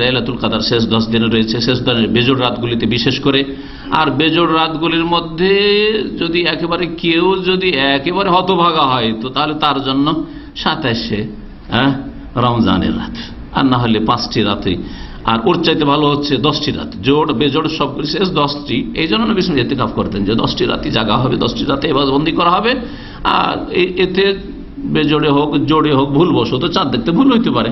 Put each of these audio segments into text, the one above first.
লাইলাতুল কদর শেষ 10 দিনে রয়েছে, শেষ দিনের বেজোড় রাতগুলিতে বিশেষ করে। আর বেজোড় রাতগুলির মধ্যে যদি একেবারে কেউ যদি একেবারে হতভাগা হয় তো তাহলে তার জন্য 27শে রমজানের রাত, আর না হলে 5টি রাতে। আর ওর চাইতে ভালো হচ্ছে 10টি রাত, জোড় বেজোড় সবগুলি শেষ 10টি। এই জন্য নবী সাল্লাল্লাহু আলাইহি ওয়াসাল্লাম ইতিকাফ করতেন যে 10টি রাতই জাগা হবে, 10টি রাতে ইবাদতবন্দি করা হবে। আর এতে বেজোড়ে হোক জোড়ে হোক ভুলবশত চাঁদ দেখতে ভুল হইতে পারে,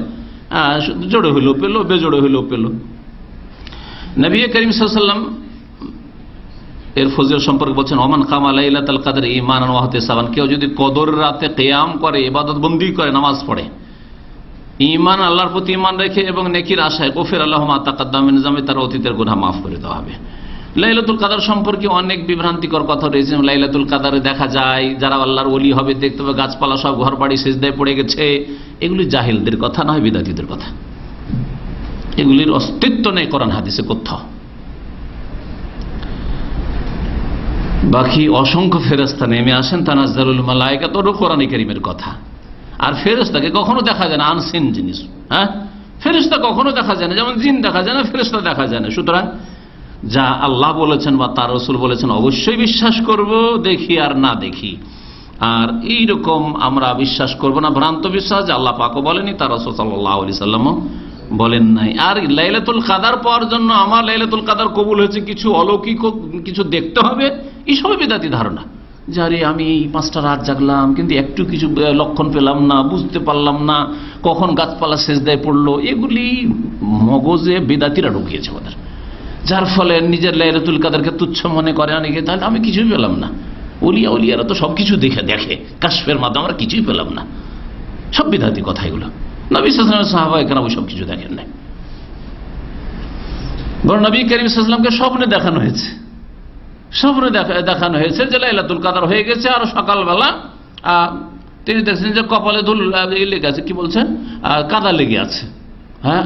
জোড়ে হইলেও পেল, বেজোড়ে হইলেও পেল। নবী করিম সাল্লাল্লাহু আলাইহি ওয়াসাল্লাম এর ফজিলত সম্পর্কে বলছেন, ওমান কামা লাইলাতুল কদর ঈমানান ওয়া ইহতিসাবান, কেউ যদি কদর রাতে কিয়াম করে, ইবাদতবন্দি করে, নামাজ পড়ে, ঈমান আল্লাহর প্রতি ঈমান রেখে এবং নেকির আশায়, গফির আল্লাহু মা তাকাদ্দাম মিন যামবি, তার অতীতের গুনাহ মাফ করে দেওয়া হবে। লাইলাতুল কদর সম্পর্কে অনেক বিভ্রান্তিকর কথা রয়েছে। লাইলাতুল কদরে দেখা যায় যারা আল্লাহর ওলি হবে দেখতে হবে গাছপালা সব ঘর বাড়ি সিজদায় পড়ে গেছে। এগুলি জাহিলদের কথা নয়, বিদাতীদের কথা। এগুলির অস্তিত্ব নেই কোরআন হাদিসে কোথাও। বাকি অসংখ্য ফেরেশতা নেমে আসেন, তানাজ্জালুল মালায়েকা, তোরও কোরআনে কারীমের কথা। আর ফেরেশতাকে কখনো দেখা যায় না, আনসিন জিনিস। ফেরেশতা কখনো দেখা যায় না, যেমন জিন দেখা যায় না, ফেরেশতা দেখা যায় না। সুতরাং যা আল্লাহ বলেছেন বা তার রাসূল বলেছেন অবশ্যই বিশ্বাস করব, দেখি আর না দেখি। আর এইরকম আমরা বিশ্বাস করব না ভ্রান্ত বিশ্বাস, যে আল্লাহ পাকও বলেনি, তার রাসূল সাল্লাল্লাহু আলাইহি সাল্লামও বলেন নাই। আর লাইলাতুল কদর পাওয়ার জন্য আমার লাইলাতুল কদর কবুল হয়েছে কিছু অলৌকিক কিছু দেখতে হবে, এইসব বিদাতি ধারণা। যারে আমি 5টা রাত জাগলাম কিন্তু একটু কিছু লক্ষণ পেলাম না, বুঝতে পারলাম না কখন গাছপালা সেজদায় পড়লো, এগুলি মগজে বিদাতিরা ঢুকিয়েছে ওদের, যার ফলে নিজের লাইলাতুল কদরকে তুচ্ছ মনে করে অনেকে। তাহলে আমি কিছুই পেলাম না, ওলিয়ারা তো সবকিছু দেখে কাশফের মাধ্যমে আমরা কিছুই পেলাম না। সব বিদাতি কথা এগুলো। নবী সাল্লাল্লাহু আলাইহি ওয়াসাল্লাম সাহাবায়ে কেরাম সব কিছু দেখেন নাই, বরং নবী করিম সাল্লাল্লাহু আলাইহি ওয়াসাল্লামকে স্বপ্নে দেখানো হয়েছে, স্বপ্নে দেখানো হয়েছে যে লাইলাতুল কদর হয়ে গেছে। আর সকালবেলা তিনি দেখছেন যে কপালে ধুল লেগে আছে, কি বলছেন, কাদা লেগে আছে।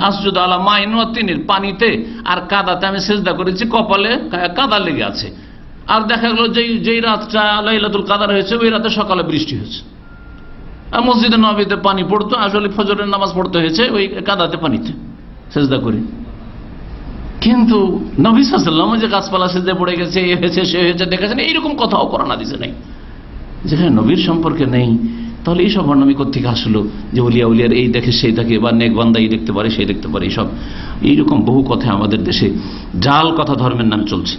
আসজুদু আলা মাইন ওয়া তিনির, পানিতে আর কাদাতে আমি সিজদা করেছি, কপালে কাদা লেগে আছে। আর দেখা গেল যেই রাতটা লাইলাতুল কদর হয়েছে ওই রাতে সকালে বৃষ্টি হয়েছে। আর মসজিদে নববীতে পানি পড়তো, আসলে ফজরের নামাজ পড়তে হয়েছে ওই কাদাতে পানিতে সিজদা করে। কিন্তু নবী সাল্লাল্লাহু আলাইহি ওয়াসাল্লাম যে গাছপালা সিজদায় পড়ে গেছে, এ হয়েছে সে হয়েছে দেখেছেন, এইরকম কথাও কোরআন হাদিসে নেই। যেখানে নবীর সম্পর্কে নেই, তাহলে এইসব বর্ণনা কোত্থেকে আসলো যে উলিয়ার এই দেখে সেই দেখে, বা নেক বান্দা এই দেখতে পারে সেই দেখতে পারে, এইসব এইরকম বহু কথা আমাদের দেশে জাল কথা ধর্মের নামে চলছে।